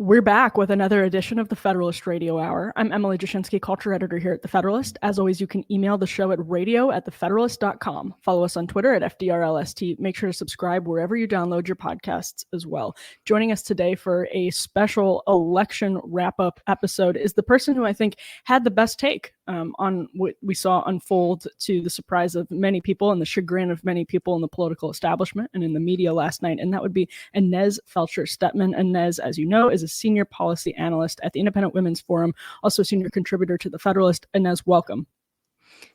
We're back with another edition of the Federalist Radio Hour. I'm Emily Jashinsky, culture editor here at the Federalist. As always, you can email the show at radio@thefederalist.com. Follow us on Twitter at FDRLST. Make sure to subscribe wherever you download your podcasts as well. Joining us today for a special election wrap-up episode is the person who I think had the best take on what we saw unfold, to the surprise of many people and the chagrin of many people in the political establishment and in the media last night, and that would be Inez Stephan. Inez, as you know, is a senior policy analyst at the Independent Women's Forum, also a senior contributor to the Federalist. Inez, welcome.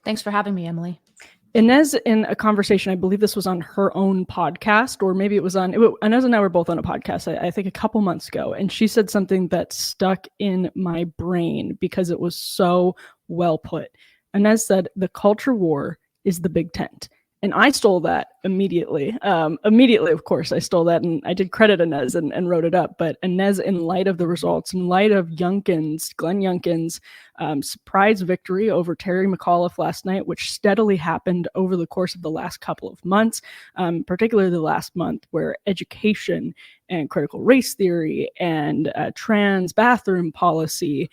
Thanks for having me, Emily. Inez, in a conversation, I believe this was on her own podcast, or maybe it was on, Inez and I were both on a podcast, I think a couple months ago, and she said something that stuck in my brain because it was so well put. Inez said, the culture war is the big tent. And I stole that immediately. Of course, I stole that, and I did credit Inez and wrote it up. But Inez, in light of the results, in light of Glenn Youngkin's surprise victory over Terry McAuliffe last night, which steadily happened over the course of the last couple of months, particularly the last month, where education and critical race theory and trans bathroom policy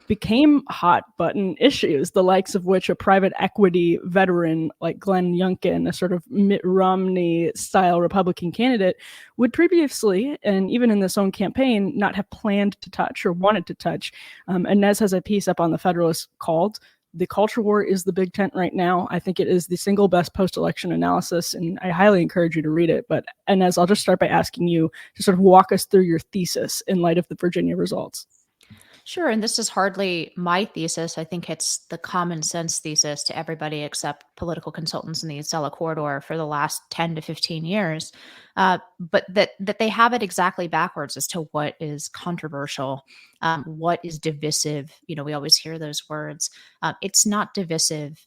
became hot button issues, the likes of which a private equity veteran like Glenn Youngkin, a sort of Mitt Romney style Republican candidate, would previously, and even in this own campaign, not have planned to touch or wanted to touch. Inez has a piece up on the Federalist called "The Culture War is the Big Tent Right Now." I think it is the single best post-election analysis, and I highly encourage you to read it. But Inez, I'll just start by asking you to sort of walk us through your thesis in light of the Virginia results. Sure. And this is hardly my thesis. I think it's the common sense thesis to everybody except political consultants in the Acela corridor for the last 10 to 15 years. But that they have it exactly backwards as to what is controversial, what is divisive. You know, we always hear those words. It's not divisive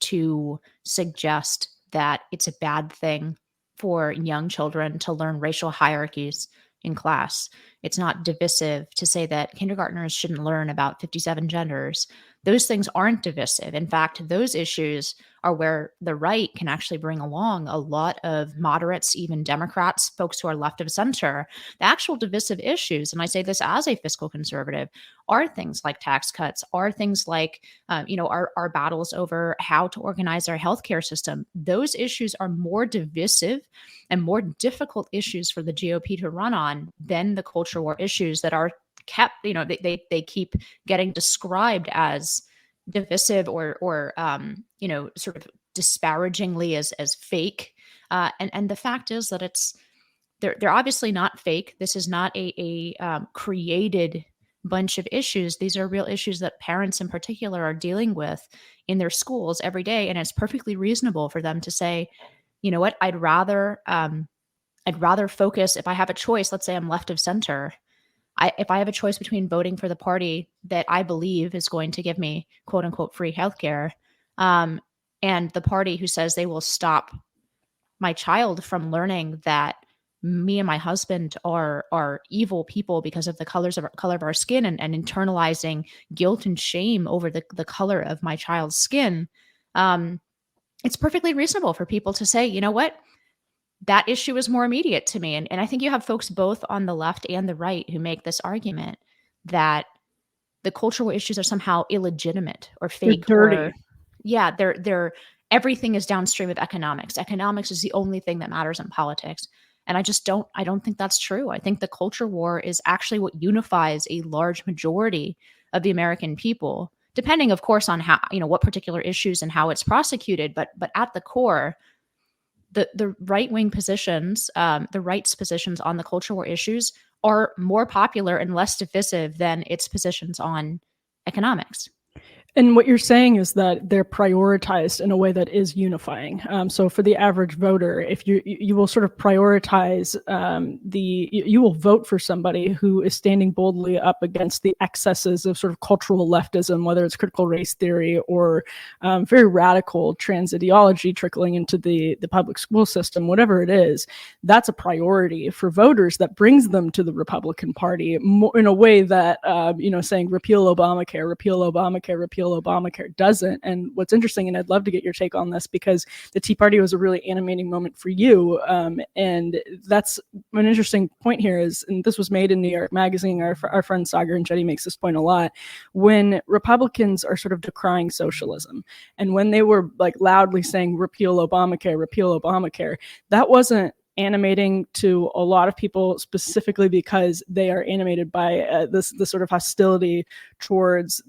to suggest that it's a bad thing for young children to learn racial hierarchies in class. It's not divisive to say that kindergartners shouldn't learn about 57 genders. Those things aren't divisive. In fact, those issues are where the right can actually bring along a lot of moderates, even Democrats, folks who are left of center. The actual divisive issues, and I say this as a fiscal conservative, are things like tax cuts, are things like, our battles over how to organize our healthcare system. Those issues are more divisive and more difficult issues for the GOP to run on than the culture war issues that are kept, they keep getting described as divisive or sort of disparagingly as fake. And the fact is that they're obviously not fake. This is not a created bunch of issues. These are real issues that parents in particular are dealing with in their schools every day. And it's perfectly reasonable for them to say, you know what, I'd rather focus, if I have a choice, let's say I'm left of center, if I have a choice between voting for the party that I believe is going to give me quote unquote free healthcare, and the party who says they will stop my child from learning that me and my husband are evil people because of the color of our skin, and internalizing guilt and shame over the color of my child's skin, it's perfectly reasonable for people to say, you know what, that issue is more immediate to me. And I think you have folks both on the left and the right who make this argument that the cultural issues are somehow illegitimate or fake. They're dirty. They're everything is downstream of economics. Economics is the only thing that matters in politics. And I don't think that's true. I think the culture war is actually what unifies a large majority of the American people, depending, of course, on how, what particular issues and how it's prosecuted. But at the core, the right-wing positions, the right's positions on the culture war issues are more popular and less divisive than its positions on economics. And what you're saying is that they're prioritized in a way that is unifying. So for the average voter, if you will sort of prioritize you will vote for somebody who is standing boldly up against the excesses of sort of cultural leftism, whether it's critical race theory or very radical trans ideology trickling into the public school system, whatever it is. That's a priority for voters that brings them to the Republican Party more in a way that, saying repeal Obamacare, repeal Obamacare, repeal repeal Obamacare doesn't. And what's interesting, and I'd love to get your take on this, because the Tea Party was a really animating moment for you. And that's an interesting point here is, and this was made in New York Magazine, our friend Sagar and Jetty makes this point a lot, when Republicans are sort of decrying socialism, and when they were like loudly saying repeal Obamacare, that wasn't animating to a lot of people, specifically because they are animated by this sort of hostility towards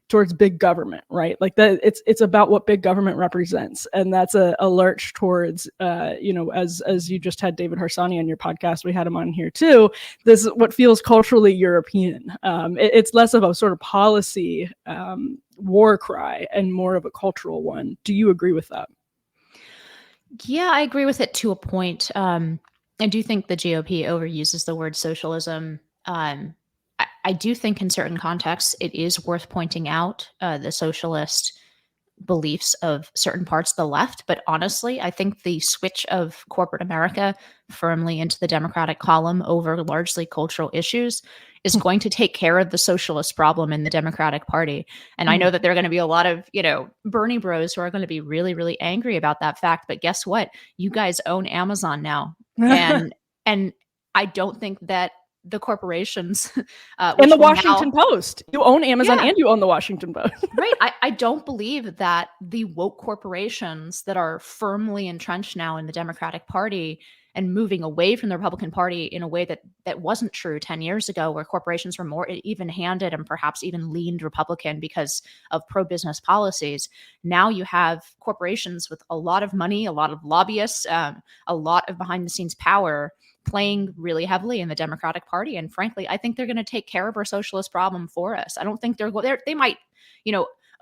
towards big government, right? Like that, it's about what big government represents, and that's a lurch towards, as you just had David Harsanyi on your podcast, we had him on here too. This is what feels culturally European. It's less of a sort of policy war cry and more of a cultural one. Do you agree with that? Yeah, I agree with it to a point. I do think the GOP overuses the word socialism. I do think in certain contexts it is worth pointing out the socialist beliefs of certain parts of the left. But honestly, I think the switch of corporate America firmly into the Democratic column over largely cultural issues is going to take care of the socialist problem in the Democratic Party. And I know that there are going to be a lot of, Bernie bros who are going to be really, really angry about that fact. But guess what? You guys own Amazon now. And I don't think that the corporations and the Washington Post. You own Amazon and you own the Washington Post. Right. I don't believe that the woke corporations that are firmly entrenched now in the Democratic Party and moving away from the Republican Party in a way that wasn't true 10 years ago, where corporations were more even-handed and perhaps even leaned Republican because of pro-business policies. Now you have corporations with a lot of money, a lot of lobbyists, a lot of behind-the-scenes power playing really heavily in the Democratic Party. And frankly, I think they're going to take care of our socialist problem for us. I don't think they might,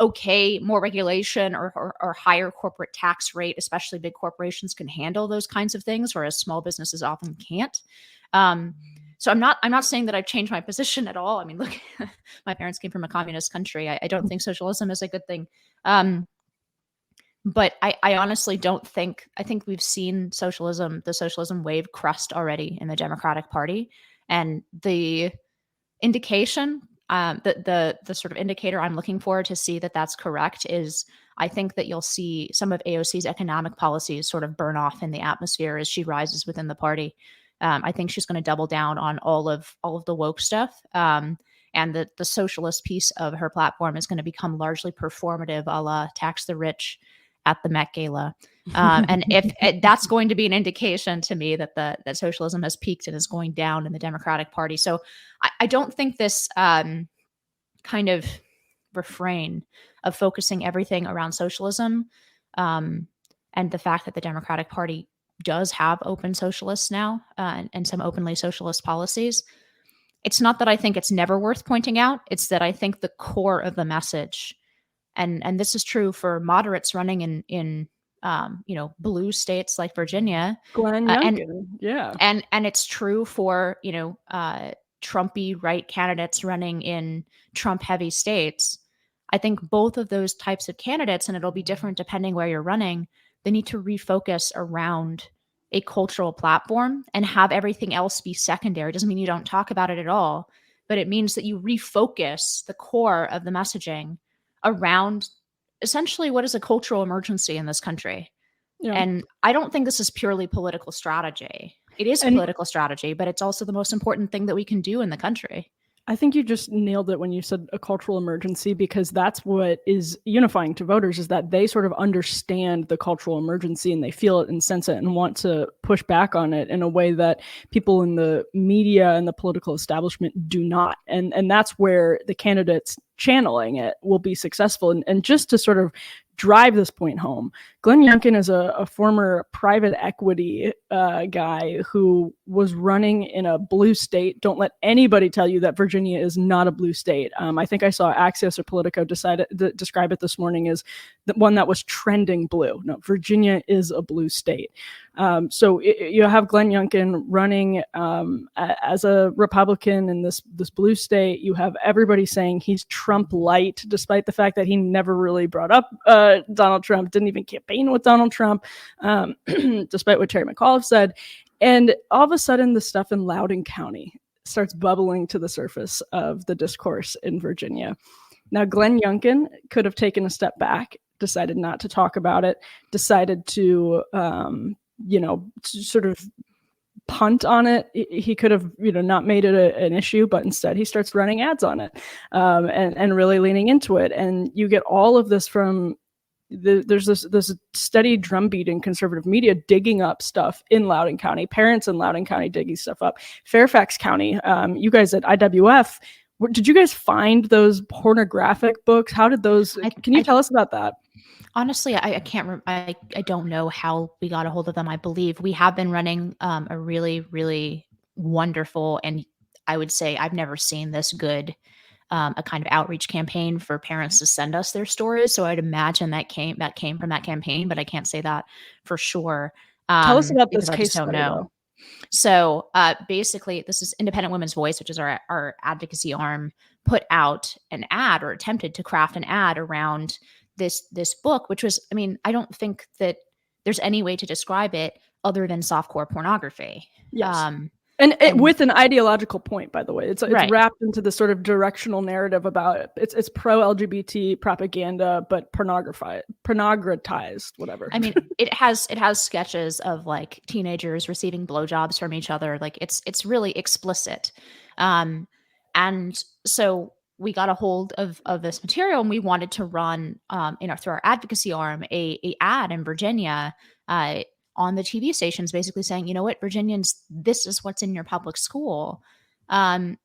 okay, more regulation or higher corporate tax rate, especially big corporations can handle those kinds of things, whereas small businesses often can't. So I'm not saying that I've changed my position at all. I mean, look, my parents came from a communist country. I don't think socialism is a good thing. But I honestly don't think, I think we've seen the socialism wave crest already in the Democratic Party. And the indication, the sort of indicator I'm looking for to see that that's correct is I think that you'll see some of AOC's economic policies sort of burn off in the atmosphere as she rises within the party. I think she's going to double down on all of the woke stuff. And the socialist piece of her platform is going to become largely performative, a la tax the rich at the Met Gala. And if that's going to be an indication to me that socialism has peaked and is going down in the Democratic Party. So I don't think this kind of refrain of focusing everything around socialism and the fact that the Democratic Party does have open socialists now and some openly socialist policies. It's not that I think it's never worth pointing out. It's that I think the core of the message, and this is true for moderates running in blue states like Virginia, Glenn Youngkin, and it's true for Trumpy right candidates running in Trump heavy states. I think both of those types of candidates, and it'll be different depending where you're running, they need to refocus around a cultural platform and have everything else be secondary. It doesn't mean you don't talk about it at all, but it means that you refocus the core of the messaging around essentially what is a cultural emergency in this country. Yeah. And I don't think this is purely political strategy. It is political strategy, but it's also the most important thing that we can do in the country. I think you just nailed it when you said a cultural emergency, because that's what is unifying to voters, is that they sort of understand the cultural emergency and they feel it and sense it and want to push back on it in a way that people in the media and the political establishment do not. And that's where the candidates channeling it will be successful. And just to sort of drive this point home, Glenn Youngkin is a former private equity guy who was running in a blue state. Don't let anybody tell you that Virginia is not a blue state. I think I saw Axios or Politico describe it this morning as the one that was trending blue. No, Virginia is a blue state. So you have Glenn Youngkin running as a Republican in this blue state. You have everybody saying he's Trump light, despite the fact that he never really brought up Donald Trump, didn't even campaign with Donald Trump, despite what Terry McAuliffe said. And all of a sudden, the stuff in Loudoun County starts bubbling to the surface of the discourse in Virginia. Now, Glenn Youngkin could have taken a step back, decided not to talk about it, decided to, sort of punt on it. He could have, not made it an issue, but instead he starts running ads on it, and really leaning into it. And you get all of this from there's this steady drumbeat in conservative media digging up stuff in Loudoun County, parents in Loudoun County digging stuff up. Fairfax County, you guys at IWF, did you guys find those pornographic books? How did those? Can you tell us about that? Honestly, I can't. I don't know how we got a hold of them. I believe we have been running a really, really wonderful, and I would say I've never seen this good a kind of outreach campaign for parents to send us their stories. So I'd imagine that came from that campaign, but I can't say that for sure. Tell us about this I case just don't study, know. though. So basically, this is Independent Women's Voice, which is our advocacy arm, put out an ad, or attempted to craft an ad around this book, which was, I mean, I don't think that there's any way to describe it other than softcore pornography. Yes. And with an ideological point, by the way, it's Right. wrapped into this sort of directional narrative about it's pro-LGBT propaganda, but pornogratized, whatever. I mean, it has sketches of like teenagers receiving blowjobs from each other. Like it's really explicit. And so we got a hold of this material, and we wanted to run, through our advocacy arm, a ad in Virginia, on the TV stations, basically saying, you know what, Virginians, this is what's in your public school. And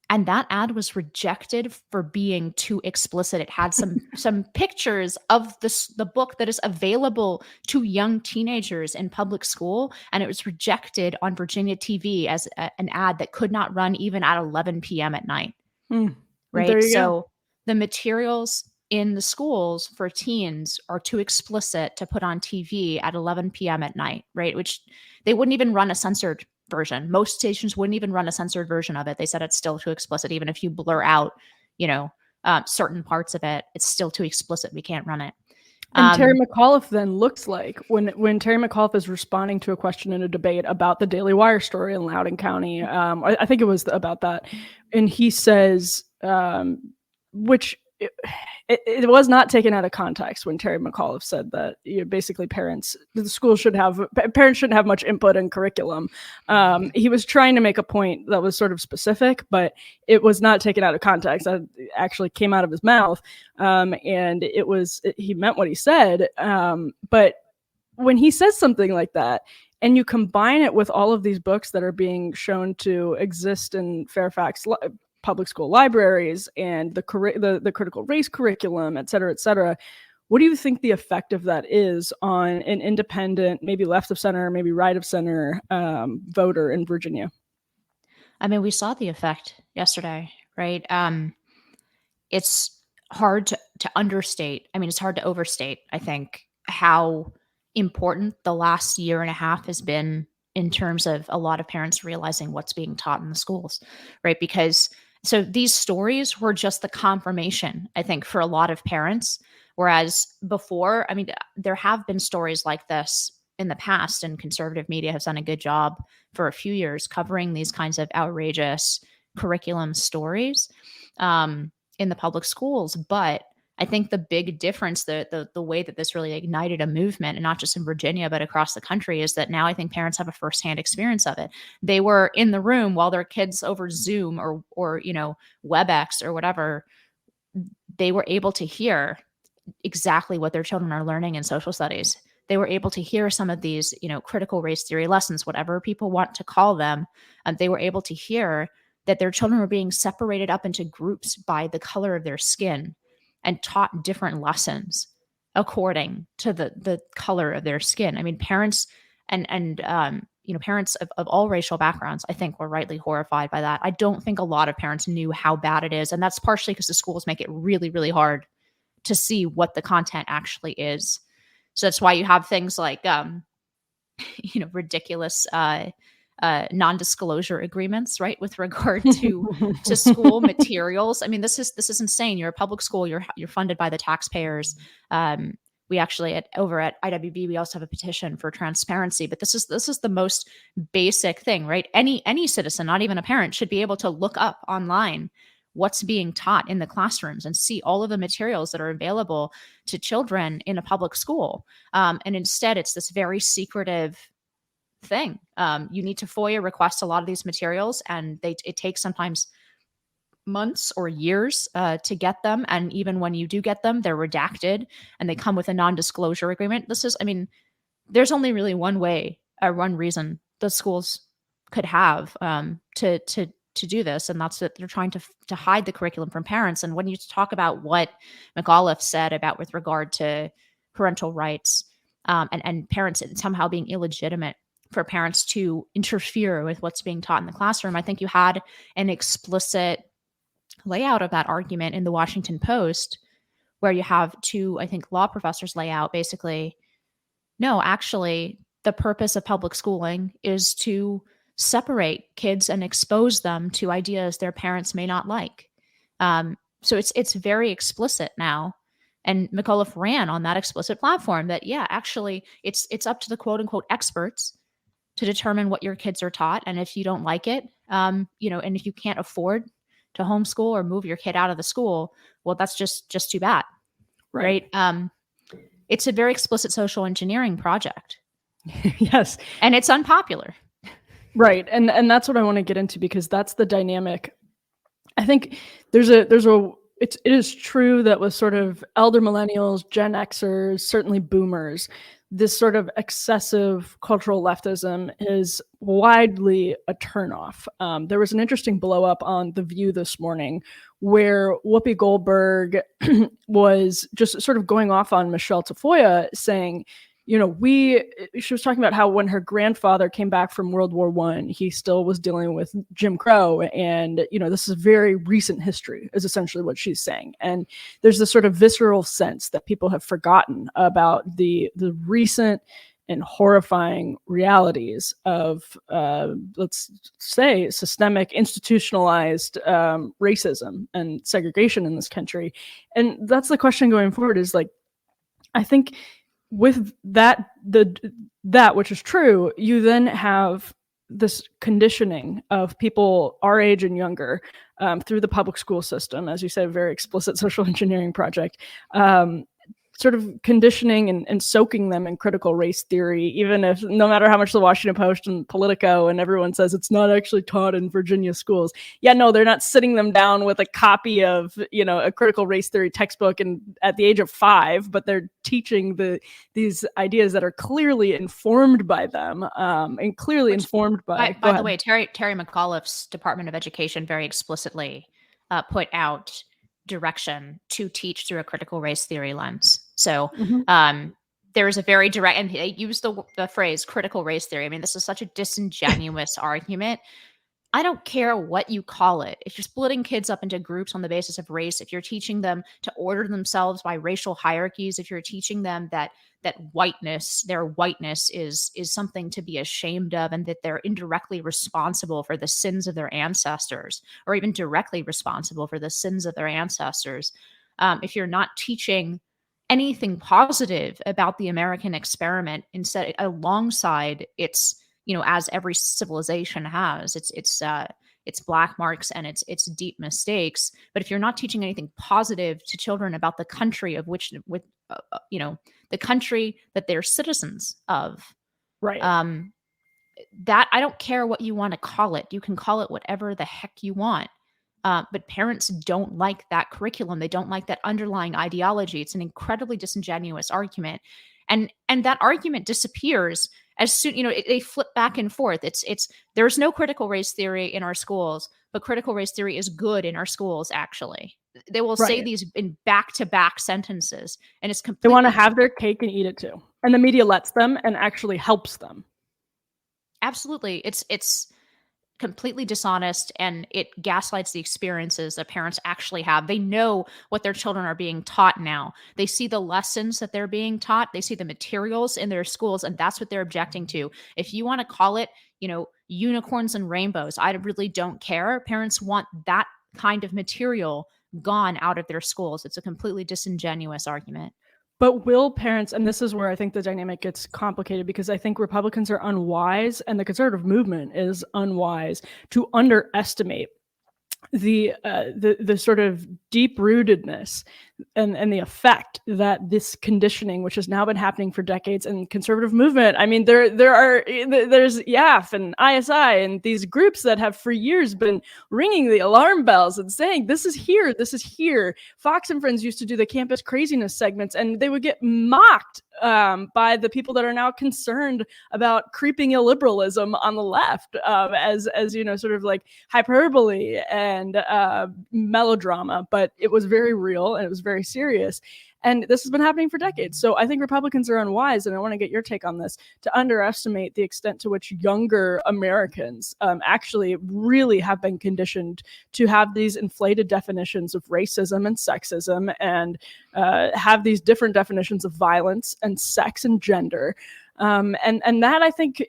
that ad was rejected for being too explicit. It had some pictures of the book that is available to young teenagers in public school, and it was rejected on Virginia TV as an ad that could not run even at 11 p.m. at night. Right? So the materials in the schools for teens are too explicit to put on TV at 11 p.m. at night, right? Which they wouldn't even run a censored version. Most stations wouldn't even run a censored version of it. They said it's still too explicit. Even if you blur out, certain parts of it, it's still too explicit. We can't run it. And Terry McAuliffe then looks like when Terry McAuliffe is responding to a question in a debate about the Daily Wire story in Loudoun County, I think it was about that, and he says, which it was not taken out of context when Terry McAuliffe said that basically parents shouldn't have much input in curriculum. He was trying to make a point that was sort of specific, but it was not taken out of context. That actually came out of his mouth, and he meant what he said. But when he says something like that, and you combine it with all of these books that are being shown to exist in Fairfax public school libraries and the critical race curriculum, et cetera, what do you think the effect of that is on an independent, maybe left of center, maybe right of center voter in Virginia? I mean, we saw the effect yesterday, right? It's hard to understate. I mean, it's hard to overstate, I think, how important the last year and a half has been in terms of a lot of parents realizing what's being taught in the schools, right? Because so these stories were just the confirmation, I think, for a lot of parents. Whereas before, I mean, there have been stories like this in the past, and conservative media has done a good job for a few years covering these kinds of outrageous curriculum stories in the public schools. But I think the big difference, the way that this really ignited a movement, and not just in Virginia, but across the country, is that now I think parents have a firsthand experience of it. They were in the room while their kids over Zoom or WebEx or whatever, they were able to hear exactly what their children are learning in social studies. They were able to hear some of these, critical race theory lessons, whatever people want to call them. They were able to hear that their children were being separated up into groups by the color of their skin and taught different lessons according to the color of their skin. I mean, parents and parents of all racial backgrounds, I think, were rightly horrified by that. I don't think a lot of parents knew how bad it is. And that's partially because the schools make it really, really hard to see what the content actually is. So that's why you have things like, ridiculous non-disclosure agreements, right, with regard to school materials. I mean, this is insane. You're a public school. You're funded by the taxpayers. We actually over at IWB, we also have a petition for transparency. But this is the most basic thing, right? Any citizen, not even a parent, should be able to look up online what's being taught in the classrooms and see all of the materials that are available to children in a public school. And instead, it's this very secretive thing. You need to FOIA request a lot of these materials, and it takes sometimes months or years to get them. And even when you do get them, they're redacted and they come with a non-disclosure agreement. There's only really one way or one reason the schools could have to do this, and that's that they're trying to hide the curriculum from parents. And when you talk about what McAuliffe said about with regard to parental rights and parents somehow being illegitimate for parents to interfere with what's being taught in the classroom, I think you had an explicit layout of that argument in the Washington Post, where you have two, I think, law professors lay out basically, no, actually, the purpose of public schooling is to separate kids and expose them to ideas their parents may not like. So it's very explicit now. And McAuliffe ran on that explicit platform that, yeah, actually, it's up to the quote unquote experts to determine what your kids are taught. And if you don't like it, and if you can't afford to homeschool or move your kid out of the school, well, that's just too bad. Right. It's a very explicit social engineering project. Yes. And it's unpopular. Right. And that's what I want to get into, because that's the dynamic. I think it is true that with sort of elder millennials, Gen Xers, certainly boomers, this sort of excessive cultural leftism is widely a turnoff. There was an interesting blow up on The View this morning where Whoopi Goldberg was just sort of going off on Michelle Tafoya, saying, she was talking about how when her grandfather came back from World War I, he still was dealing with Jim Crow. And, this is very recent history, is essentially what she's saying. And there's this sort of visceral sense that people have forgotten about the recent and horrifying realities of, let's say, systemic, institutionalized racism and segregation in this country. And that's the question going forward, is like, I think with that which is true, you then have this conditioning of people our age and younger through the public school system, as you said, a very explicit social engineering project, sort of conditioning and soaking them in critical race theory, even if no matter how much the Washington Post and Politico and everyone says it's not actually taught in Virginia schools. Yeah, no, they're not sitting them down with a copy of, a critical race theory textbook and at the age of 5, but they're teaching these ideas that are clearly informed by them and clearly informed by. By the way, Terry McAuliffe's Department of Education very explicitly put out direction to teach through a critical race theory lens. So there's a very direct, and they use the phrase critical race theory. I mean, this is such a disingenuous argument. I don't care what you call it. If you're splitting kids up into groups on the basis of race, if you're teaching them to order themselves by racial hierarchies, if you're teaching them that their whiteness is something to be ashamed of, and that they're indirectly responsible for the sins of their ancestors, or even directly responsible for the sins of their ancestors. If you're not teaching anything positive about the American experiment, instead alongside its, as every civilization has, its black marks and its deep mistakes. But if you're not teaching anything positive to children about the country of which, the country that they're citizens of, right? That I don't care what you want to call it. You can call it whatever the heck you want. But parents don't like that curriculum. They don't like that underlying ideology. It's an incredibly disingenuous argument. And that argument disappears as soon, they flip back and forth. There's no critical race theory in our schools, but critical race theory is good in our schools, actually. They will say these in back-to-back sentences, and it's completely. They want to have their cake and eat it too. And the media lets them and actually helps them. Absolutely. It's completely dishonest, and it gaslights the experiences that parents actually have. They know what their children are being taught now. They see the lessons that they're being taught. They see the materials in their schools, and that's what they're objecting to. If you want to call it, unicorns and rainbows, I really don't care. Parents want that kind of material gone out of their schools. It's a completely disingenuous argument. But will parents, and this is where I think the dynamic gets complicated, because I think Republicans are unwise and the conservative movement is unwise to underestimate the sort of deep rootedness and the effect that this conditioning, which has now been happening for decades, and conservative movement. I mean, there's YAF and ISI and these groups that have for years been ringing the alarm bells and saying, this is here, this is here. Fox and Friends used to do the campus craziness segments, and they would get mocked by the people that are now concerned about creeping illiberalism on the left, as sort of like hyperbole and melodrama. But it was very real and it was very serious. And this has been happening for decades. So I think Republicans are unwise, and I want to get your take on this, to underestimate the extent to which younger Americans actually really have been conditioned to have these inflated definitions of racism and sexism, and have these different definitions of violence and sex and gender. And that, I think,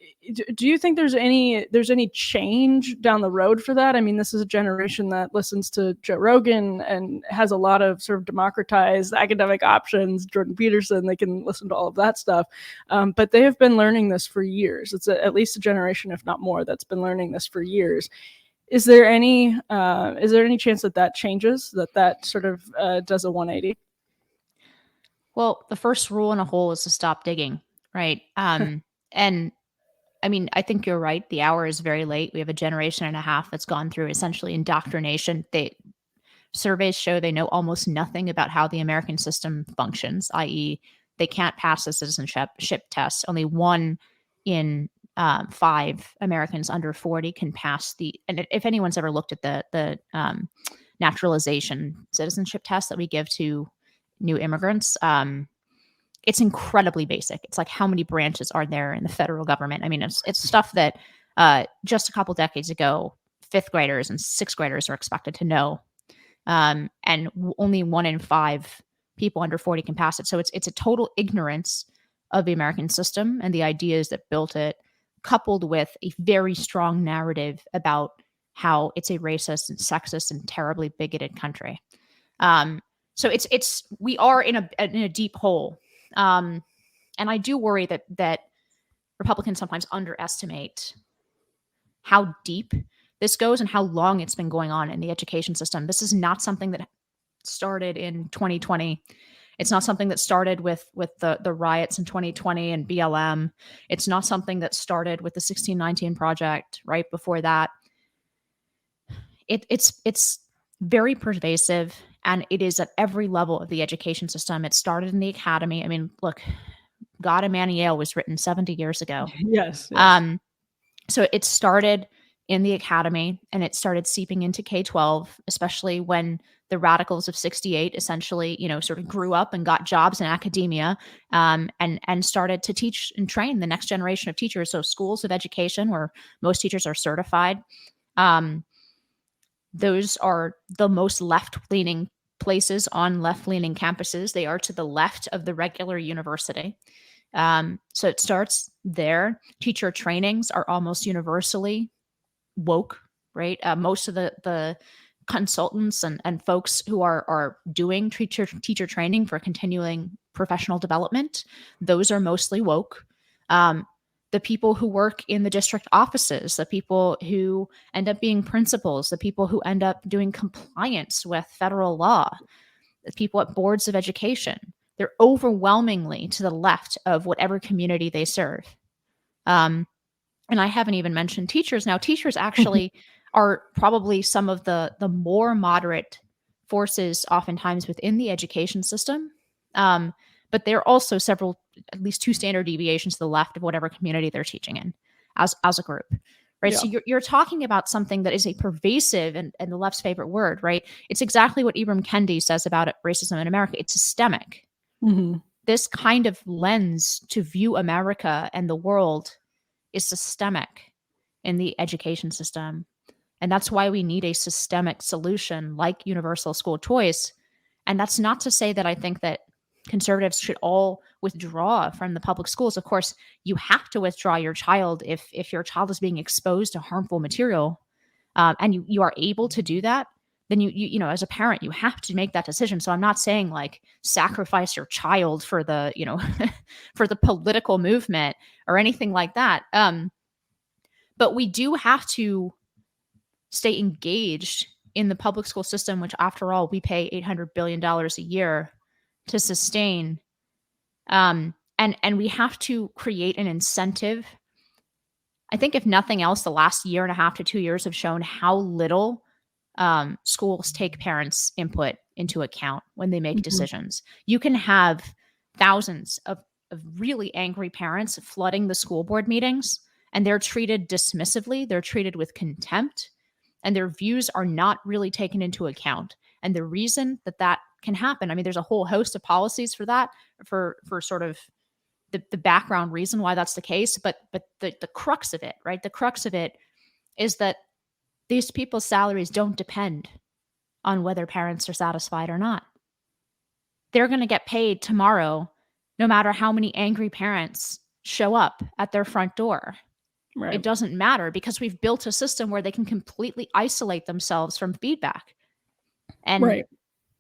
do you think there's any change down the road for that? I mean, this is a generation that listens to Joe Rogan and has a lot of sort of democratized academic options. Jordan Peterson, they can listen to all of that stuff. But they have been learning this for years. It's at least a generation, if not more, that's been learning this for years. Is there any chance that changes, that sort of does a 180? Well, the first rule in a hole is to stop digging. Right. And I mean, I think you're right. The hour is very late. We have a generation and a half that's gone through essentially indoctrination. Surveys show they know almost nothing about how the American system functions, i.e., they can't pass the citizenship test. Only 1 in 5 Americans under 40 can pass and if anyone's ever looked at the naturalization citizenship test that we give to new immigrants, it's incredibly basic. It's like, how many branches are there in the federal government? I mean, it's stuff that just a couple decades ago, 5th graders and 6th graders are expected to know. And only 1 in 5 people under 40 can pass it. So it's a total ignorance of the American system and the ideas that built it, coupled with a very strong narrative about how it's a racist and sexist and terribly bigoted country. So we are in a deep hole. And I do worry that Republicans sometimes underestimate how deep this goes and how long it's been going on in the education system. This is not something that started in 2020. It's not something that started with the riots in 2020 and BLM. It's not something that started with the 1619 Project right before that. It's very pervasive, and it is at every level of the education system. It started in the academy. I mean, look, God Emmanuel was written 70 years ago. Yes. So it started in the academy, and it started seeping into K-12, especially when the radicals of 68 essentially, sort of grew up and got jobs in academia, and started to teach and train the next generation of teachers. So schools of education, where most teachers are certified, those are the most left-leaning places on left-leaning campuses. They are to the left of the regular university. So it starts there. Teacher trainings are almost universally woke, right? Most of the consultants and folks who are doing teacher training for continuing professional development, those are mostly woke. The people who work in the district offices, the people who end up being principals, the people who end up doing compliance with federal law, the people at boards of education, they're overwhelmingly to the left of whatever community they serve. And I haven't even mentioned teachers. Now, teachers actually are probably some of the more moderate forces oftentimes within the education system. But there are also at least 2 standard deviations to the left of whatever community they're teaching in as a group, right? Yeah. So you're talking about something that is a pervasive and the left's favorite word, right? It's exactly what Ibram Kendi says about racism in America. It's systemic. Mm-hmm. This kind of lens to view America and the world is systemic in the education system. And that's why we need a systemic solution like universal school choice. And that's not to say that I think that conservatives should all withdraw from the public schools. Of course, you have to withdraw your child if your child is being exposed to harmful material, and you are able to do that. Then you as a parent, you have to make that decision. So I'm not saying like sacrifice your child for the for the political movement or anything like that. But we do have to stay engaged in the public school system, which after all, we pay $800 billion a year to sustain. And we have to create an incentive. I think if nothing else, the last year and a half to 2 years have shown how little schools take parents' input into account when they make decisions. You can have thousands of really angry parents flooding the school board meetings, and they're treated dismissively. They're treated with contempt, and their views are not really taken into account. And the reason that can happen, I mean, there's a whole host of policies for that, for sort of the background reason why that's the case. But the crux of it, right? The crux of it is that these people's salaries don't depend on whether parents are satisfied or not. They're going to get paid tomorrow, no matter how many angry parents show up at their front door. Right. It doesn't matter, because we've built a system where they can completely isolate themselves from feedback. And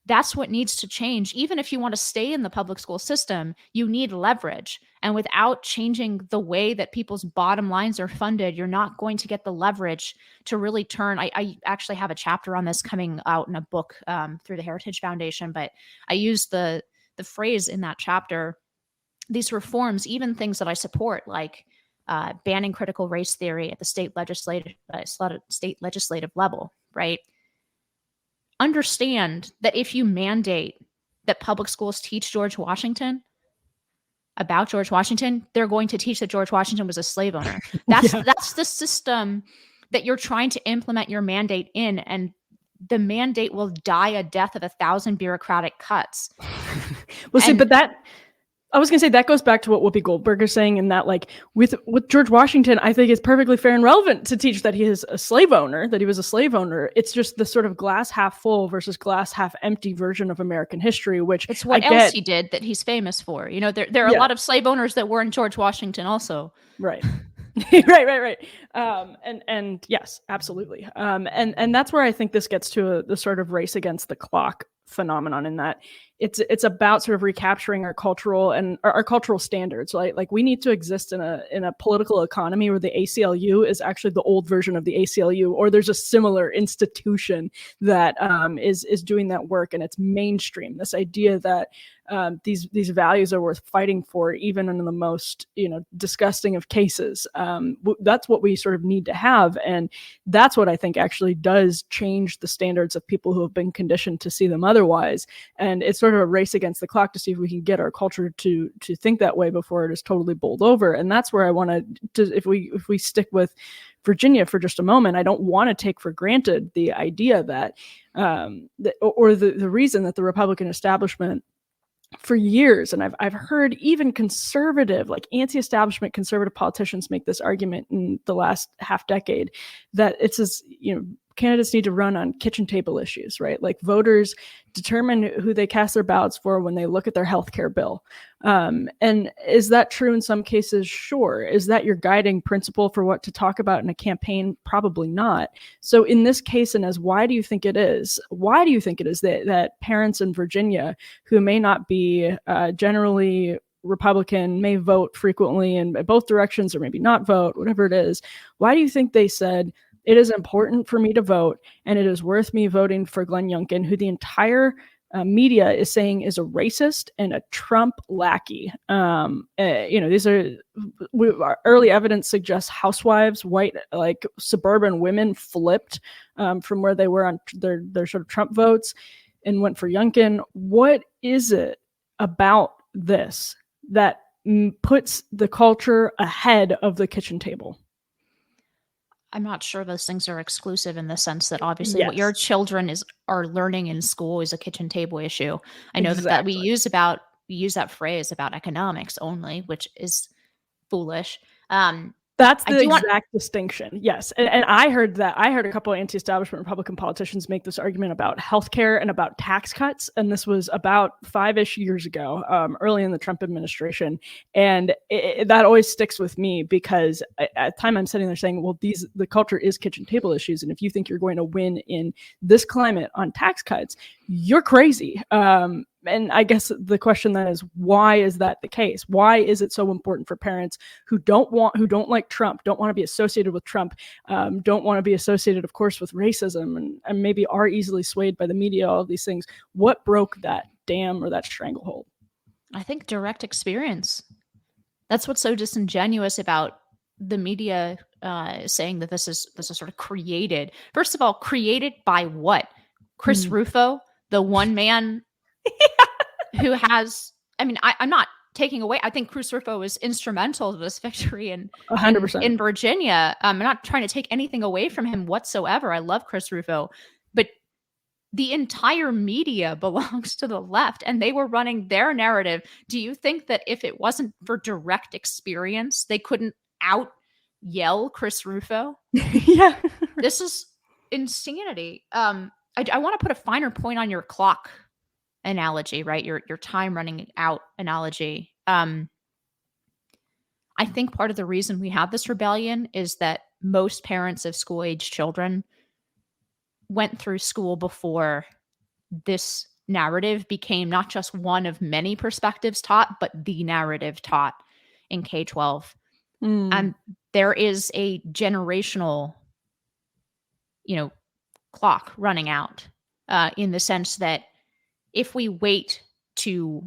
that's what needs to change. Even if you want to stay in the public school system, you need leverage. And without changing the way that people's bottom lines are funded, you're not going to get the leverage to really turn. I actually have a chapter on this coming out in a book through the Heritage Foundation, but I use the phrase in that chapter, these reforms, even things that I support, like banning critical race theory at the state legislative level, right? Understand that if you mandate that public schools teach about George Washington, they're going to teach that George Washington was a slave owner. That's the system that you're trying to implement your mandate in, and the mandate will die a death of 1,000 bureaucratic cuts. I was going to say that goes back to what Whoopi Goldberg is saying, in that, like, with George Washington, I think it's perfectly fair and relevant to teach that he is a slave owner, that he was a slave owner. It's just the sort of glass half full versus glass half empty version of American history, which it's what else he did that he's famous for. You know, there are a lot of slave owners that weren't George Washington also. Right. right. And yes, absolutely. And that's where I think this gets to the sort of race against the clock phenomenon, in that it's about sort of recapturing our cultural and our cultural standards, right? Like, we need to exist in a political economy where the ACLU is actually the old version of the ACLU, or there's a similar institution that is doing that work, and it's mainstream. This idea that these values are worth fighting for, even in the most disgusting of cases. That's what we sort of need to have, and that's what I think actually does change the standards of people who have been conditioned to see them otherwise. And it's sort of a race against the clock to see if we can get our culture to think that way before it is totally bowled over. And that's where I want to, if we stick with Virginia for just a moment, I don't want to take for granted the idea that, or the reason that the Republican establishment for years, and I've heard even conservative, like anti-establishment conservative politicians make this argument in the last half decade, that it's as, candidates need to run on kitchen table issues, right? Like, voters determine who they cast their ballots for when they look at their healthcare bill. And is that true in some cases? Sure. Is that your guiding principle for what to talk about in a campaign? Probably not. So in this case, Inez, why do you think it is? Why do you think it is that parents in Virginia who may not be generally Republican, may vote frequently in both directions, or maybe not vote, whatever it is, why do you think they said, it is important for me to vote, and it is worth me voting for Glenn Youngkin, who the entire media is saying is a racist and a Trump lackey? These are our early evidence suggests housewives, white, like suburban women, flipped from where they were on their sort of Trump votes and went for Youngkin. What is it about this that puts the culture ahead of the kitchen table? I'm not sure those things are exclusive, in the sense that obviously what your children are learning in school is a kitchen table issue. I know that we use that phrase about economics only, which is foolish. That's the exact distinction. Yes. And I heard a couple of anti-establishment Republican politicians make this argument about healthcare and about tax cuts. And this was about 5-ish years ago, early in the Trump administration. And that always sticks with me, because at the time I'm sitting there saying, well, the culture is kitchen table issues. And if you think you're going to win in this climate on tax cuts, you're crazy. And I guess the question then is, why is that the case? Why is it so important for parents who don't like Trump, don't want to be associated with Trump, don't want to be associated, of course, with racism, and maybe are easily swayed by the media, all of these things? What broke that dam or that stranglehold? I think direct experience. That's what's so disingenuous about the media saying that this is sort of created. First of all, created by what? Chris Rufo, the one man who has, I mean, I'm not taking away. I think Chris Rufo was instrumental to this victory in 100%. in Virginia. I'm not trying to take anything away from him whatsoever. I love Chris Rufo, but the entire media belongs to the left, and they were running their narrative. Do you think that if it wasn't for direct experience, they couldn't out yell Chris Rufo? Yeah. This is insanity. I want to put a finer point on your clock analogy, right? Your time running out analogy. I think part of the reason we have this rebellion is that most parents of school-age children went through school before this narrative became not just one of many perspectives taught, but the narrative taught in K-12. And there is a generational, clock running out in the sense that if we wait to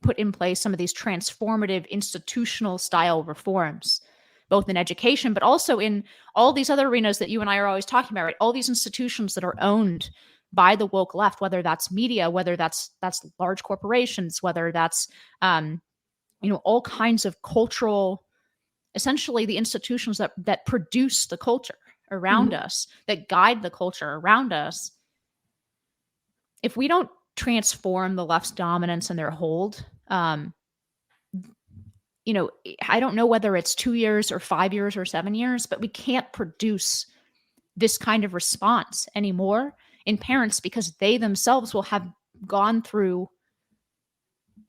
put in place some of these transformative institutional style reforms, both in education, but also in all these other arenas that you and I are always talking about, right? All these institutions that are owned by the woke left, whether that's media, whether that's large corporations, whether that's, all kinds of cultural, essentially the institutions that produce the culture around us, that guide the culture around us. If we don't transform the left's dominance and their hold, I don't know whether it's 2 years or 5 years or 7 years, but we can't produce this kind of response anymore in parents because they themselves will have gone through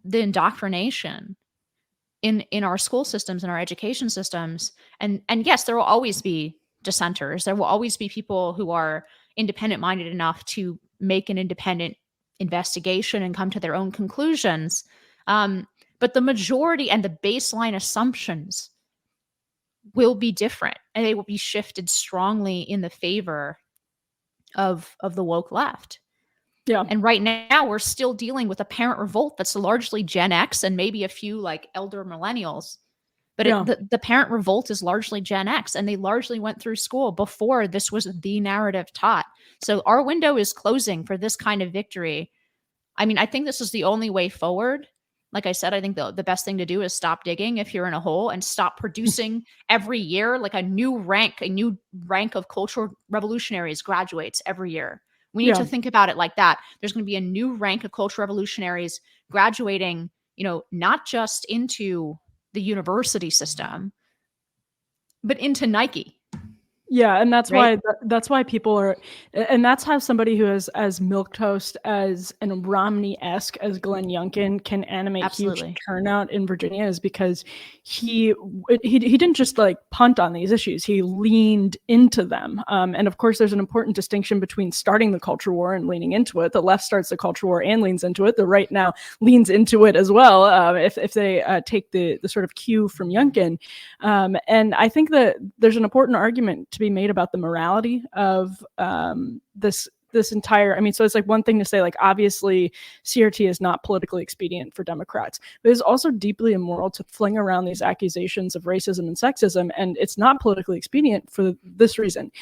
the indoctrination in our school systems and our education systems. And yes, there will always be dissenters. There will always be people who are independent-minded enough to make an independent investigation and come to their own conclusions. But the majority and the baseline assumptions will be different, and they will be shifted strongly in the favor of the woke left. Yeah. And right now we're still dealing with a parent revolt that's largely Gen X and maybe a few like elder millennials. But the parent revolt is largely Gen X, and they largely went through school before this was the narrative taught. So our window is closing for this kind of victory. I mean, I think this is the only way forward. Like I said, I think the best thing to do is stop digging if you're in a hole and stop producing every year like a new rank of cultural revolutionaries graduates every year. We need to think about it like that. There's going to be a new rank of cultural revolutionaries graduating, not just into the university system, but into Nike. Yeah, and that's why people are, and that's how somebody who is as milquetoast as and Romney-esque as Glenn Youngkin can animate huge turnout in Virginia, is because he didn't just like punt on these issues. He leaned into them. And of course, there's an important distinction between starting the culture war and leaning into it. The left starts the culture war and leans into it. The right now leans into it as well, if they take the sort of cue from Youngkin. And I think that there's an important argument to be made about the morality of this entire, I mean, so it's like one thing to say, like, obviously CRT is not politically expedient for Democrats, but it's also deeply immoral to fling around these accusations of racism and sexism. And it's not politically expedient for this reason.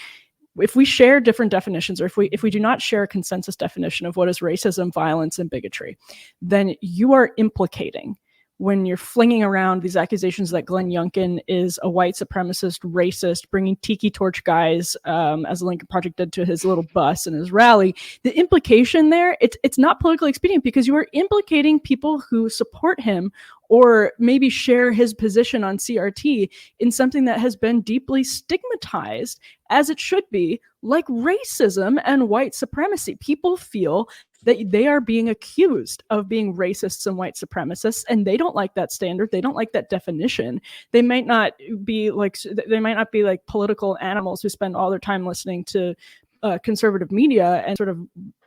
If we share different definitions, or if we do not share a consensus definition of what is racism, violence, and bigotry, then you are implicating, when you're flinging around these accusations that Glenn Youngkin is a white supremacist, racist, bringing tiki torch guys, as the Lincoln Project did to his little bus and his rally, the implication there, it's not politically expedient, because you are implicating people who support him or maybe share his position on CRT in something that has been deeply stigmatized, as it should be, like racism and white supremacy. People feel that they are being accused of being racists and white supremacists, and they don't like that standard. They don't like that definition. They might not be like political animals who spend all their time listening to conservative media and sort of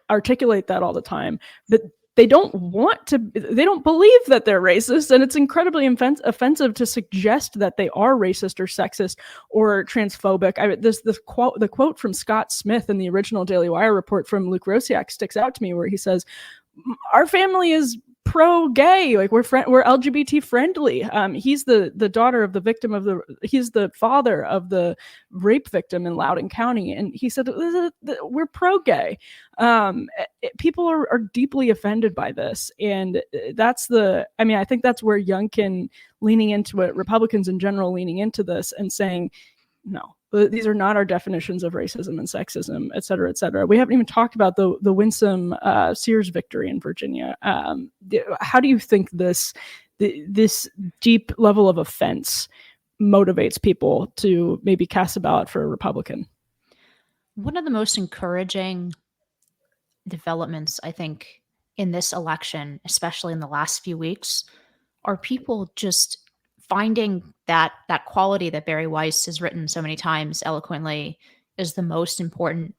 articulate that all the time. But they don't believe that they're racist, and it's incredibly offensive to suggest that they are racist or sexist or transphobic. The quote from Scott Smith in the original Daily Wire report from Luke Rosiak sticks out to me, where he says, "Our family is pro-gay, like we're LGBT friendly." He's the daughter of the victim of he's the father of the rape victim in Loudoun County, and he said we're pro-gay. People are deeply offended by this, and I think that's where Youngkin leaning into it, Republicans in general leaning into this and saying, no, these are not our definitions of racism and sexism, et cetera, et cetera. We haven't even talked about the Winsome Sears victory in Virginia. How do you think this deep level of offense motivates people to maybe cast a ballot for a Republican? One of the most encouraging developments, I think, in this election, especially in the last few weeks, are people just finding that quality that Barry Weiss has written so many times eloquently is the most important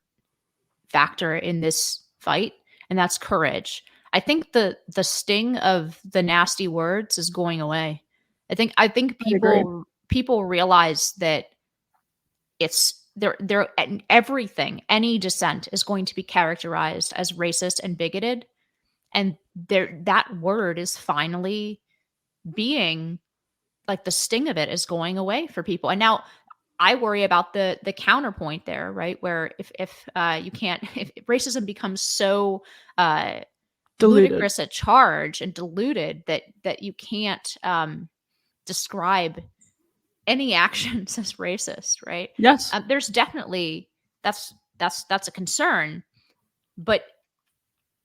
factor in this fight, and that's courage. I think the sting of the nasty words is going away. I think people realize that it's they're everything, any dissent is going to be characterized as racist and bigoted, and that word is finally being, like, the sting of it is going away for people. And now I worry about the counterpoint there, right? Where if racism becomes so ludicrous a charge and diluted that you can't describe any actions as racist, right? Yes. There's definitely that's a concern, but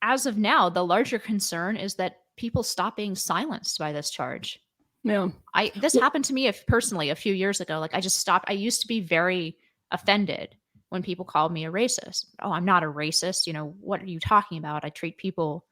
as of now, the larger concern is that people stop being silenced by this charge. Yeah. This happened to me personally a few years ago. Like, I just stopped. I used to be very offended when people called me a racist. Oh, I'm not a racist. What are you talking about? I treat people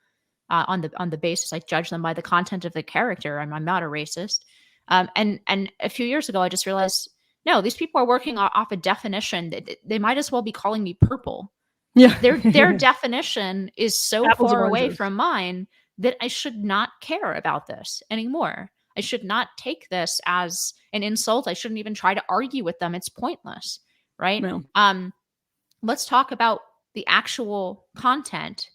on the basis, I judge them by the content of the character. I'm not a racist. And a few years ago, I just realized, no, these people are working off a definition that they might as well be calling me purple. Yeah. Their definition is so Apples far and away oranges from mine that I should not care about this anymore. I should not take this as an insult. I shouldn't even try to argue with them. It's pointless, right? No. Let's talk about the actual content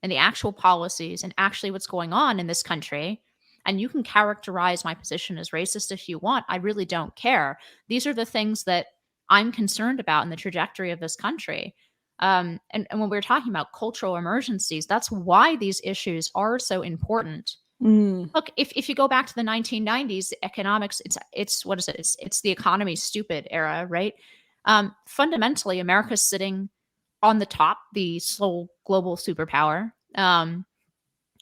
and the actual policies and actually what's going on in this country. And you can characterize my position as racist if you want. I really don't care. These are the things that I'm concerned about in the trajectory of this country. And when we're talking about cultural emergencies, that's why these issues are so important. Look, if you go back to the 1990s, economics, it's what is it? It's the economy stupid era, right? Fundamentally, America's sitting on the top, the sole global superpower. The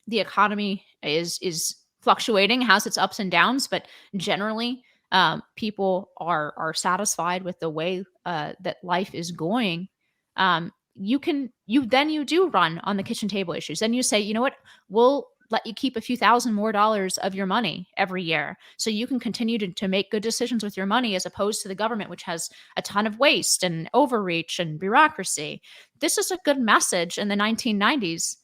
economy is fluctuating, has its ups and downs, but generally, people are satisfied with the way that life is going. You do run on the kitchen table issues. Then you say, you know what, we'll let you keep a few thousand more dollars of your money every year so you can continue to make good decisions with your money, as opposed to the government, which has a ton of waste and overreach and bureaucracy. This is a good message in the 1990s.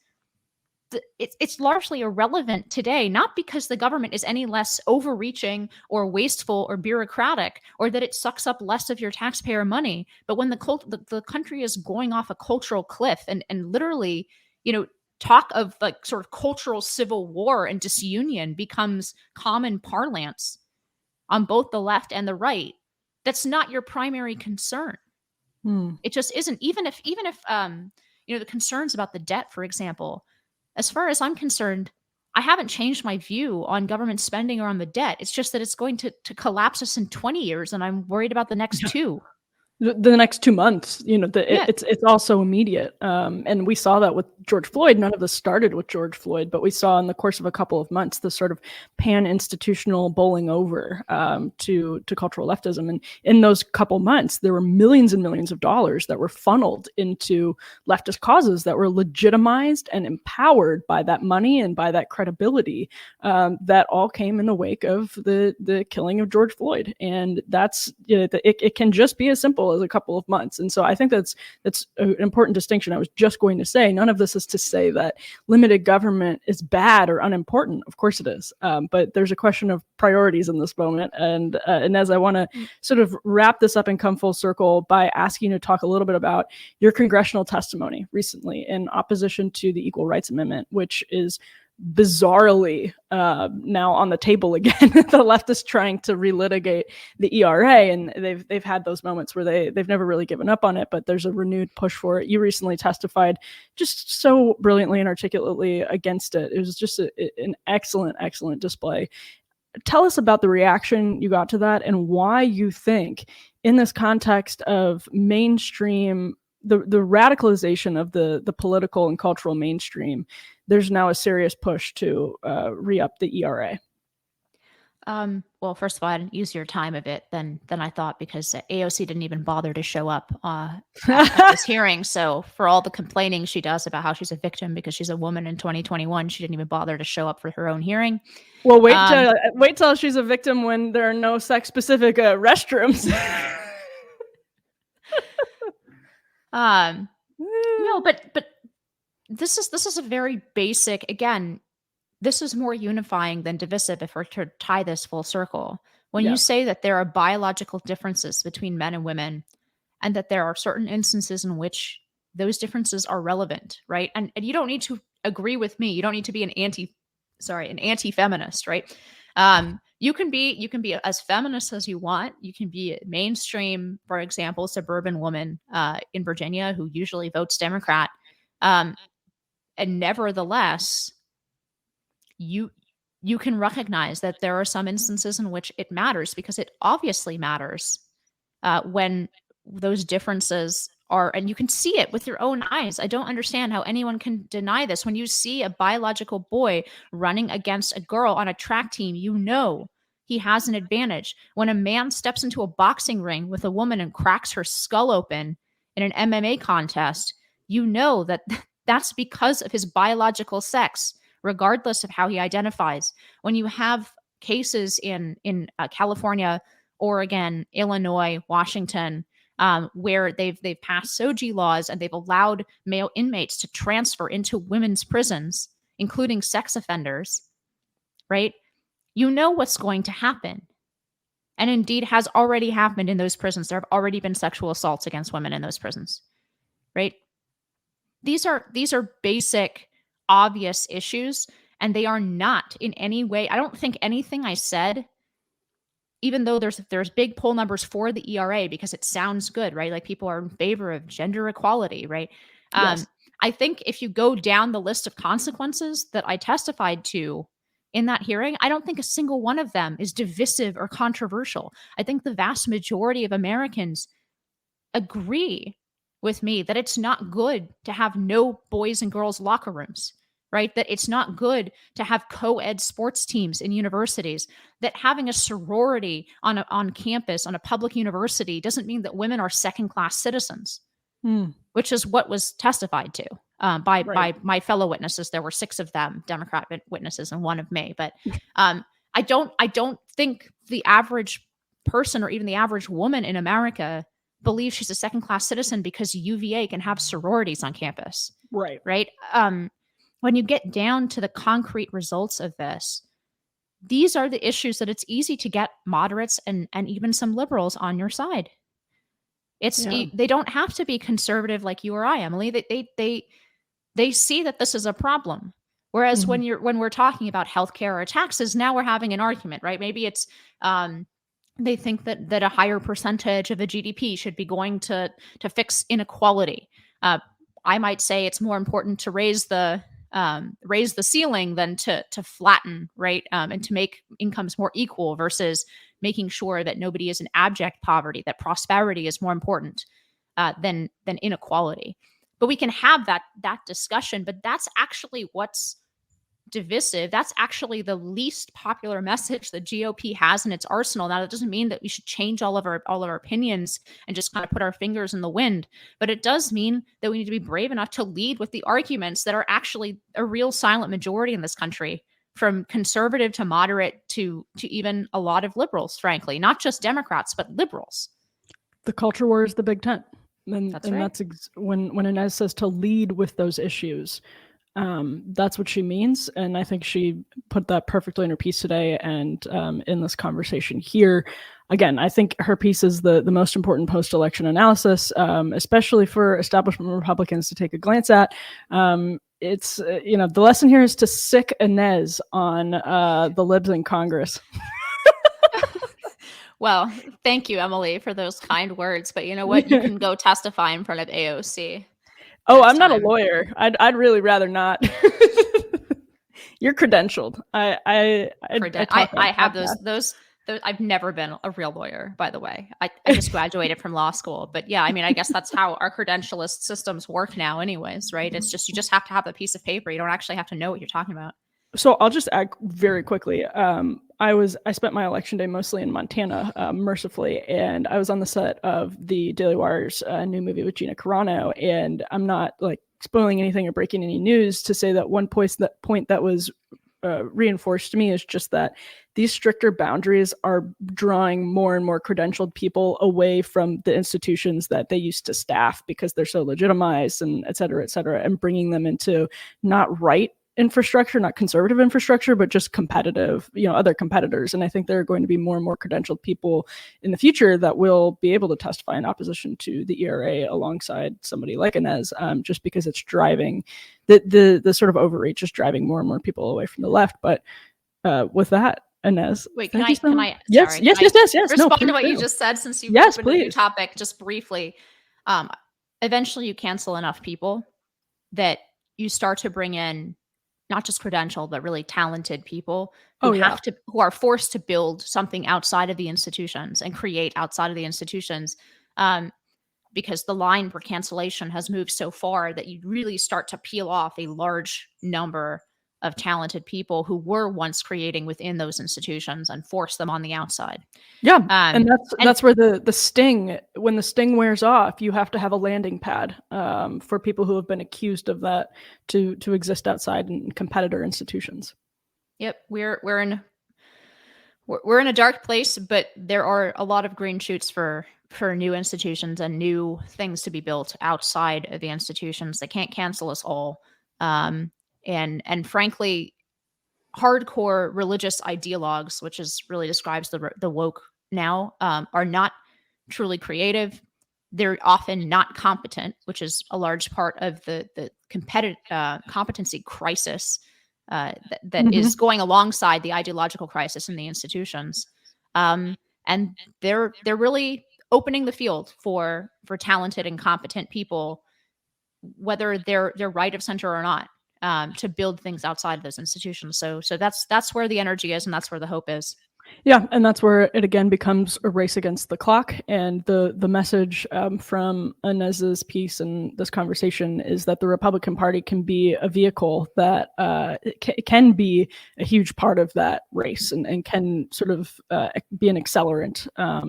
It's largely irrelevant today, not because the government is any less overreaching or wasteful or bureaucratic, or that it sucks up less of your taxpayer money, but when the country is going off a cultural cliff and literally, talk of like sort of cultural civil war and disunion becomes common parlance on both the left and the right, that's not your primary concern. It just isn't. Even if the concerns about the debt, for example, as far as I'm concerned, I haven't changed my view on government spending or on the debt. It's just that it's going to collapse us in 20 years, and I'm worried about the next two. The next 2 months, it's also immediate. And we saw that with George Floyd. None of this started with George Floyd, but we saw in the course of a couple of months this sort of pan-institutional bowling over to cultural leftism. And in those couple months, there were millions and millions of dollars that were funneled into leftist causes that were legitimized and empowered by that money and by that credibility that all came in the wake of the killing of George Floyd. And that's it can just be as simple little as a couple of months. And so I think that's an important distinction. I was just going to say, none of this is to say that limited government is bad or unimportant. Of course it is. But there's a question of priorities in this moment. And Inez, I want to sort of wrap this up and come full circle by asking you to talk a little bit about your congressional testimony recently in opposition to the Equal Rights Amendment, which is bizarrely now on the table again. The left is trying to relitigate the ERA, and they've had those moments where they've never really given up on it, but there's a renewed push for it. You recently testified just so brilliantly and articulately against it. It was just an excellent display. Tell us about the reaction you got to that and why you think in this context of mainstream, the radicalization of the political and cultural mainstream, there's now a serious push to re-up the ERA. Well, first of all, I had an easier time of it than I thought, because AOC didn't even bother to show up at this hearing. So for all the complaining she does about how she's a victim because she's a woman in 2021, she didn't even bother to show up for her own hearing. Well, wait till she's a victim when there are no sex-specific restrooms. No, but this is a very basic, again, this is more unifying than divisive if we're to tie this full circle. When you say that there are biological differences between men and women, and that there are certain instances in which those differences are relevant, right? And you don't need to agree with me. You don't need to be an anti-feminist, right? You can be as feminist as you want. You can be a mainstream, for example, suburban woman in Virginia who usually votes Democrat. And nevertheless, you can recognize that there are some instances in which it matters, because it obviously matters when those differences are, and you can see it with your own eyes. I don't understand how anyone can deny this. When you see a biological boy running against a girl on a track team, you know he has an advantage. When a man steps into a boxing ring with a woman and cracks her skull open in an MMA contest, you know that that's because of his biological sex, regardless of how he identifies. When you have cases in California, Oregon, Illinois, Washington, where they've passed SOGI laws and they've allowed male inmates to transfer into women's prisons, including sex offenders, right? You know what's going to happen. And indeed has already happened in those prisons. There have already been sexual assaults against women in those prisons, right? These are basic, obvious issues, and they are not in any way, I don't think anything I said, even though there's big poll numbers for the ERA because it sounds good, right? Like people are in favor of gender equality, right? Yes. I think if you go down the list of consequences that I testified to in that hearing, I don't think a single one of them is divisive or controversial. I think the vast majority of Americans agree with me that it's not good to have no boys and girls locker rooms, right? That it's not good to have co-ed sports teams in universities, that having a sorority on campus, on a public university, doesn't mean that women are second-class citizens, which is what was testified to by my fellow witnesses. There were 6 of them, Democrat witnesses, and 1 of me. But I don't think the average person or even the average woman in America believes she's a second-class citizen because UVA can have sororities on campus. Right. Right. When you get down to the concrete results of this, these are the issues that it's easy to get moderates and even some liberals on your side. They don't have to be conservative like you or I, Emily. They see that this is a problem. Whereas when we're talking about healthcare or taxes, now we're having an argument, right? Maybe it's they think that a higher percentage of the GDP should be going to fix inequality. I might say it's more important to raise the ceiling than to flatten, right? And to make incomes more equal versus making sure that nobody is in abject poverty, that prosperity is more important than inequality. But we can have that discussion, but that's actually what's divisive. That's actually the least popular message the GOP has in its arsenal. Now, that doesn't mean that we should change all of our opinions and just kind of put our fingers in the wind, but it does mean that we need to be brave enough to lead with the arguments that are actually a real silent majority in this country, from conservative to moderate to even a lot of liberals, frankly, not just Democrats, but liberals. The culture war is the big tent. And That's right. that's when Inez says to lead with those issues. That's what she means. And I think she put that perfectly in her piece today and in this conversation here. Again, I think her piece is the most important post-election analysis, especially for establishment Republicans to take a glance at. It's, the lesson here is to sick Inez on the libs in Congress. Well, thank you, Emily, for those kind words. But you know what? You can go testify in front of AOC. Oh, I'm not a lawyer. I'd really rather not. You're credentialed. I have those. I've never been a real lawyer, by the way. I just graduated from law school. But yeah, I mean, I guess that's how our credentialist systems work now anyways, right? It's just, you just have to have a piece of paper. You don't actually have to know what you're talking about. So I'll just add very quickly. I spent my election day mostly in Montana, mercifully, and I was on the set of the Daily Wire's new movie with Gina Carano. And I'm not like spoiling anything or breaking any news to say that one point that was reinforced to me is just that these stricter boundaries are drawing more and more credentialed people away from the institutions that they used to staff because they're so legitimized and et cetera, and bringing them into not right infrastructure, not conservative infrastructure, but just competitive, other competitors. And I think there are going to be more and more credentialed people in the future that will be able to testify in opposition to the ERA alongside somebody like Inez, just because it's driving the sort of overreach is driving more and more people away from the left. But with that, Inez, wait, can I yes, respond to what you just said, since you opened a new topic just briefly? Eventually you cancel enough people that you start to bring in not just credentialed, but really talented people who who are forced to build something outside of the institutions and create outside of the institutions, because the line for cancellation has moved so far that you really start to peel off a large number of talented people who were once creating within those institutions and force them on the outside. Yeah. And that's where the sting, when the sting wears off, you have to have a landing pad for people who have been accused of that to exist outside in competitor institutions. Yep. We're in a dark place, but there are a lot of green shoots for new institutions and new things to be built outside of the institutions. They can't cancel us all. And frankly, hardcore religious ideologues, which really describes the woke now, are not truly creative. They're often not competent, which is a large part of the competency crisis that is going alongside the ideological crisis in the institutions. And they're really opening the field for talented and competent people, whether they're right of center or not, to build things outside of those institutions. So that's where the energy is, and that's where the hope is. Yeah, and that's where it again becomes a race against the clock. And the message from Inez's piece and this conversation is that the Republican Party can be a vehicle that can be a huge part of that race and can sort of be an accelerant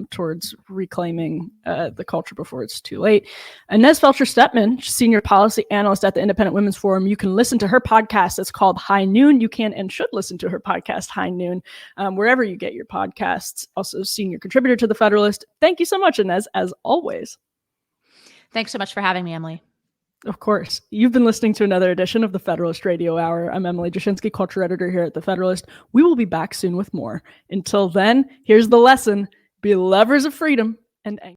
towards reclaiming the culture before it's too late. Inez Felcher-Stephan, senior policy analyst at the Independent Women's Forum. You can listen to her podcast. It's called High Noon. You can and should listen to her podcast, High Noon, wherever you get your podcasts. Also senior contributor to the Federalist. Thank you so much, Inez, as always. Thanks so much for having me, Emily. Of course. You've been listening to another edition of the Federalist Radio Hour. I'm Emily Jashinsky, culture editor here at the Federalist. We will be back soon with more. Until then, here's the lesson. Be lovers of freedom and